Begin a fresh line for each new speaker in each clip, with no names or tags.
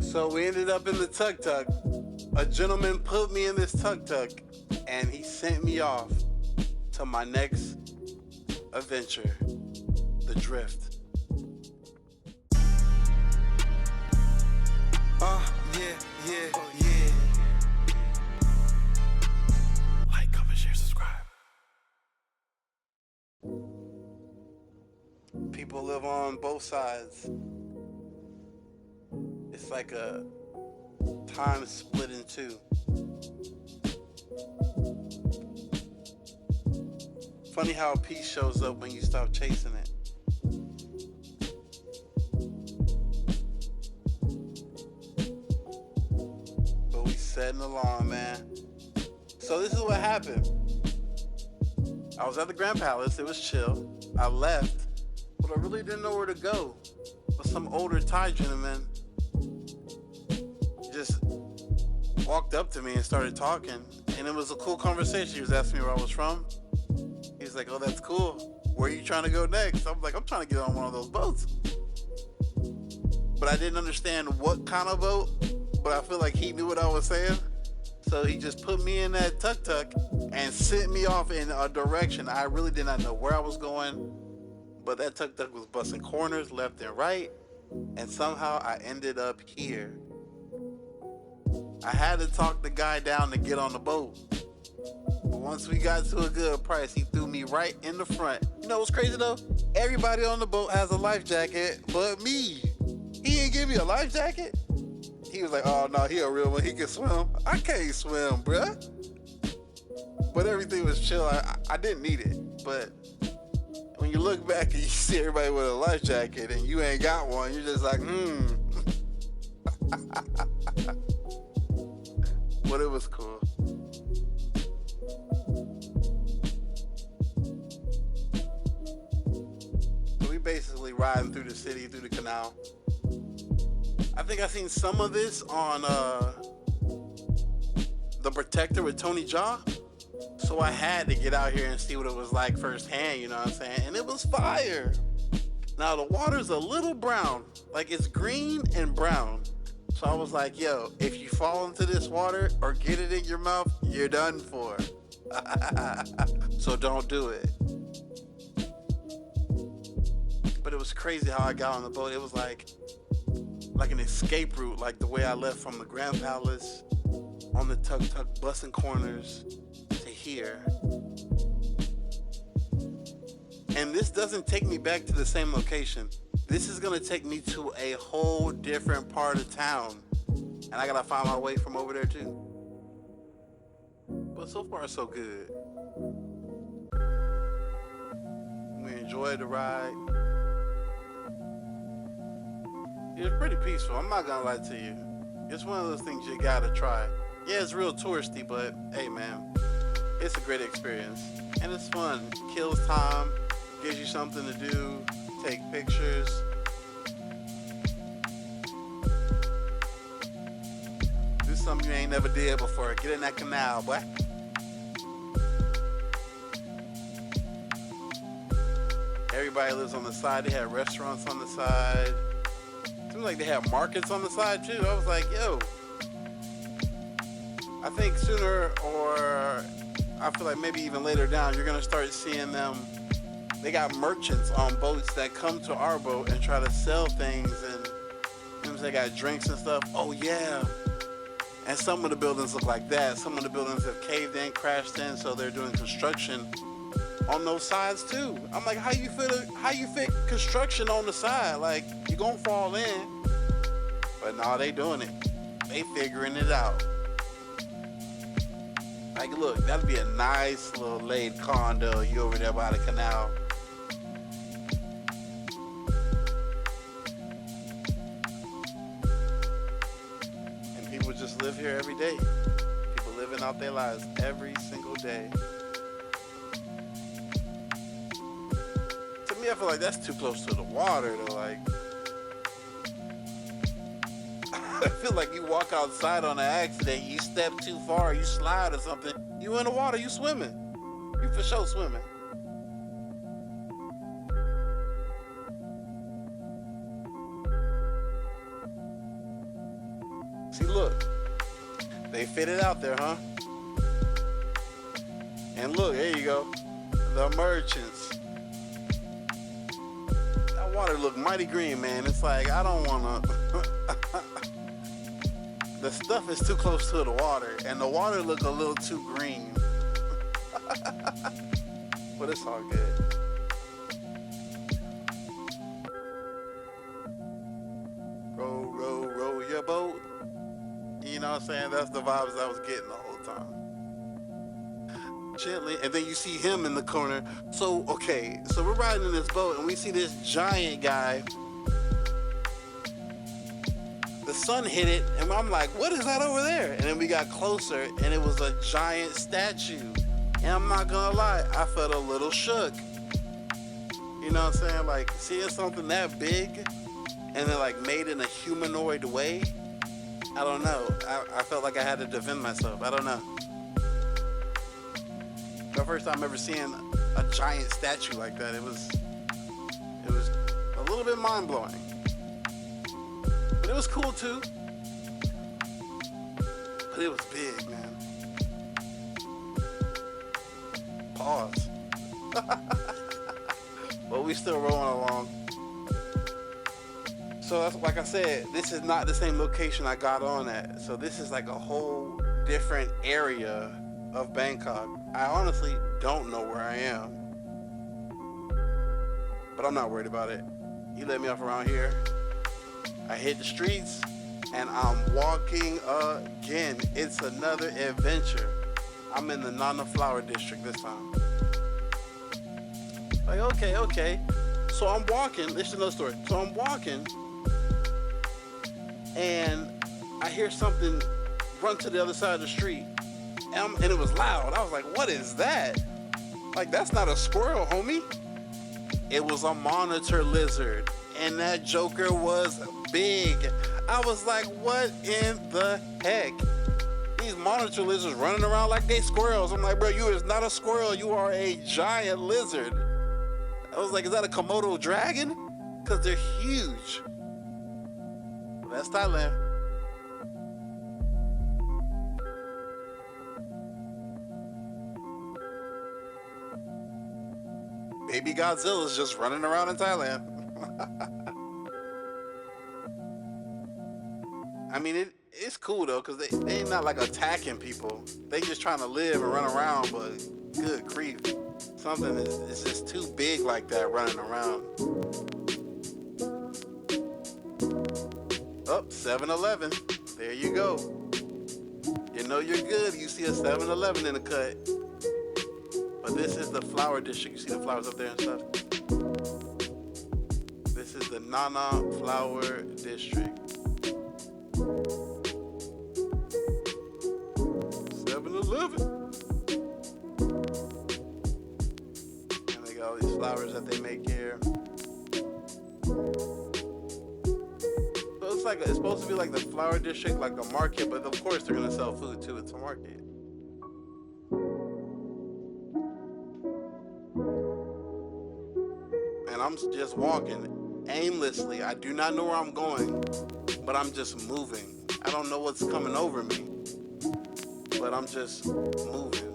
So we ended up in the tuk-tuk. A gentleman put me in this tuk-tuk and he sent me off to my next adventure, the drift. Yeah. Like, comment, share, subscribe. People live on both sides. It's like a time split in two. Funny how peace shows up when you stop chasing it. But we setting along, man. So this is what happened. I was at the Grand Palace, it was chill. I left, but I really didn't know where to go. But some older Thai gentleman just walked up to me and started talking. And it was a cool conversation. He was asking me where I was from. He's like, oh, that's cool. Where are you trying to go next? I'm like, I'm trying to get on one of those boats. But I didn't understand what kind of boat, but I feel like he knew what I was saying. So he just put me in that tuk-tuk and sent me off in a direction. I really did not know where I was going, but that tuk-tuk was busting corners left and right, and somehow I ended up here. I had to talk the guy down to get on the boat. But once we got to a good price, he threw me right in the front. You know what's crazy though? Everybody on the boat has a life jacket but me. He didn't give me a life jacket. He was like, oh no, he a real one, he can swim. I can't swim, bruh. But everything was chill. I didn't need it. But when you look back and you see everybody with a life jacket and you ain't got one, you're just like, But it was cool. So we basically riding through the city, through the canal. I think I seen some of this on The Protector with Tony Jaa. So I had to get out here and see what it was like firsthand, you know what I'm saying? And it was fire. Now the water's a little brown, like it's green and brown. So I was like, yo, if you fall into this water or get it in your mouth, you're done for. So don't do it. But it was crazy how I got on the boat. It was like an escape route, like the way I left from the Grand Palace on the tuk-tuk busting corners to here. And this doesn't take me back to the same location. This is gonna take me to a whole different part of town. And I gotta find my way from over there too. But so far so good. We enjoyed the ride. It was pretty peaceful, I'm not gonna lie to you. It's one of those things you gotta try. Yeah, it's real touristy, but hey man, it's a great experience. And it's fun, kills time, gives you something to do, take pictures. Do something you ain't never did before. Get in that canal, boy. Everybody lives on the side. They have restaurants on the side. Seems like they have markets on the side too. I was like, yo, I think sooner or I feel like maybe even later down, you're gonna start seeing them. They got merchants on boats that come to our boat and try to sell things, and you know, they got drinks and stuff. Oh yeah. And some of the buildings look like that. Some of the buildings have caved in, crashed in, so they're doing construction on those sides too. I'm like, how you fit construction on the side? Like, you gonna fall in. But no, they doing it. They figuring it out. Like, look, that'd be a nice little laid condo. You over there by the canal. And people just live here every day. People living out their lives every single day. To me, I feel like that's too close to the water though. Like, I feel like you walk outside on an accident, you step too far, you slide or something, you in the water, you swimming. You for sure swimming. See, look, they fit it out there, huh? And look, there you go, the merchants. That water look mighty green, man. It's like, I don't wanna. The stuff is too close to the water, and the water look a little too green. But it's all good. Row, row, row your boat. You know what I'm saying? That's the vibes I was getting the whole time. Gently, and then you see him in the corner. So, okay, so we're riding in this boat, and we see this giant guy. The sun hit it, and I'm like, what is that over there? And then we got closer, and it was a giant statue. And I'm not gonna lie, I felt a little shook. You know what I'm saying? Like, seeing something that big, and then like made in a humanoid way. I don't know. I felt like I had to defend myself. I don't know. The first time ever seeing a giant statue like that, it was a little bit mind-blowing. But it was cool too. But it was big, man. Pause. But we still rolling along. So that's, like I said, this is not the same location I got on at. So this is like a whole different area of Bangkok. I honestly don't know where I am. But I'm not worried about it. You let me off around here. I hit the streets and I'm walking again. It's another adventure. I'm in the Nana Flower District this time. Like, okay. So I'm walking. This is another story. So I'm walking and I hear something run to the other side of the street. And it was loud. I was like, what is that? Like, that's not a squirrel, homie. It was a monitor lizard. And that joker was big. I was like, what in the heck? These monitor lizards running around like they squirrels. I'm like, bro, you is not a squirrel. You are a giant lizard. I was like, is that a Komodo dragon? Because they're huge. That's Thailand. Baby Godzilla's just running around in Thailand. I mean, it's cool though, because they ain't not like attacking people. They just trying to live and run around, but good grief. Something is just too big like that running around. Oh, 7-Eleven. There you go. You know you're good. You see a 7-Eleven in the cut. But this is the flower district. You see the flowers up there and stuff? This is the Nana Flower District. 7-Eleven. And they got all these flowers that they make here. So it's supposed to be like the flower district, like a market, but of course they're gonna sell food too. It's a market. And I'm just walking aimlessly. I do not know where I'm going, but I'm just moving. I don't know what's coming over me, but I'm just moving.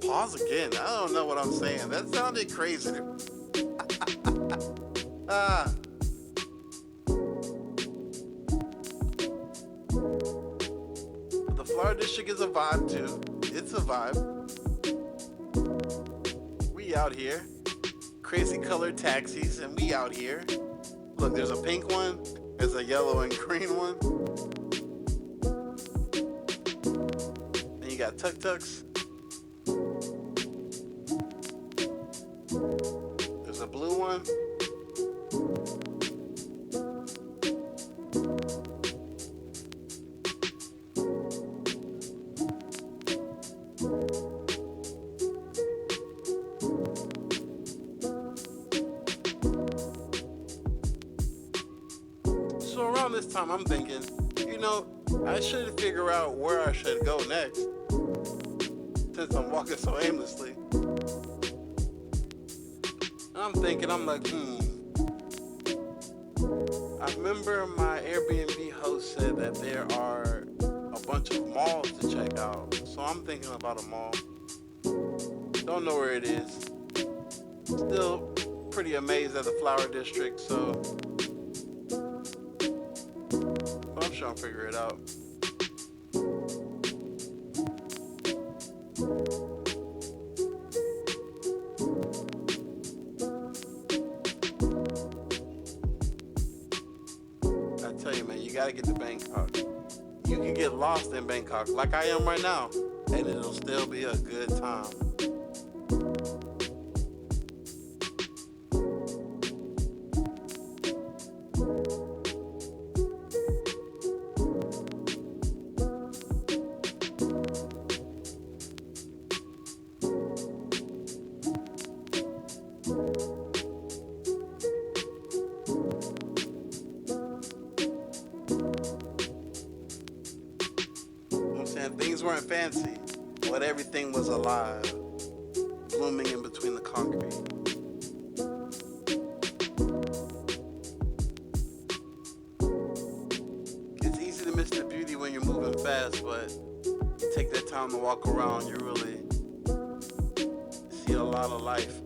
Pause again. I don't know what I'm saying. That sounded crazy. The flower district is a vibe too. It's a vibe. We out here. Crazy colored taxis, and we out here. Look, there's a pink one, there's a yellow and green one. Then you got tuk-tuks. There's a blue one. So around this time, I'm thinking, I should figure out where I should go next, since I'm walking so aimlessly. And I'm thinking, I'm like, I remember my Airbnb host said that there are a bunch of malls to check out. So I'm thinking about a mall. Don't know where it is. Still pretty amazed at the Flower District, so I'm sure I'll figure it out. I tell you, man, you gotta get to Bangkok. You can get lost in Bangkok, like I am right now, and it'll still be a good time. And things weren't fancy, but everything was alive, blooming in between the concrete. It's easy to miss the beauty when you're moving fast, but you take that time to walk around, you really see a lot of life.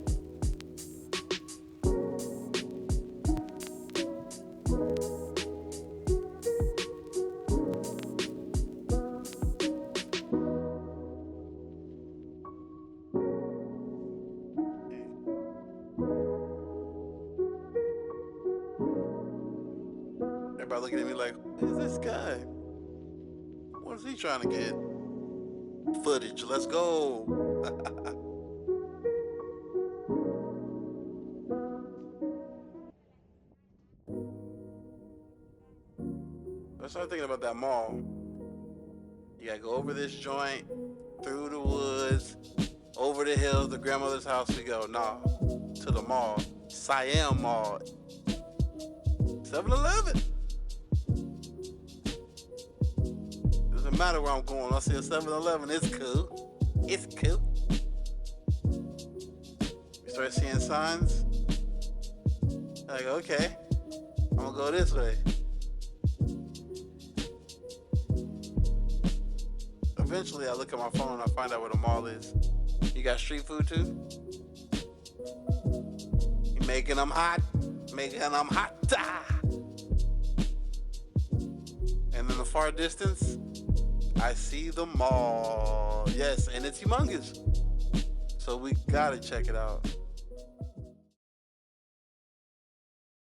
Everybody looking at me like, who's this guy? What is he trying to get? Footage, let's go. I started thinking about that mall. You gotta go over this joint, through the woods, over the hills, the grandmother's house we go. Nah, to the mall. Siam Mall. 7-Eleven. Doesn't matter where I'm going. I see a 7-Eleven. It's cool. It's cool. You start seeing signs. Like, okay, I'm gonna go this way. Eventually, I look at my phone and I find out where the mall is. You got street food too? You making them hot? Making them hot. And in the far distance, I see the mall. Yes, and it's humongous. So we gotta check it out.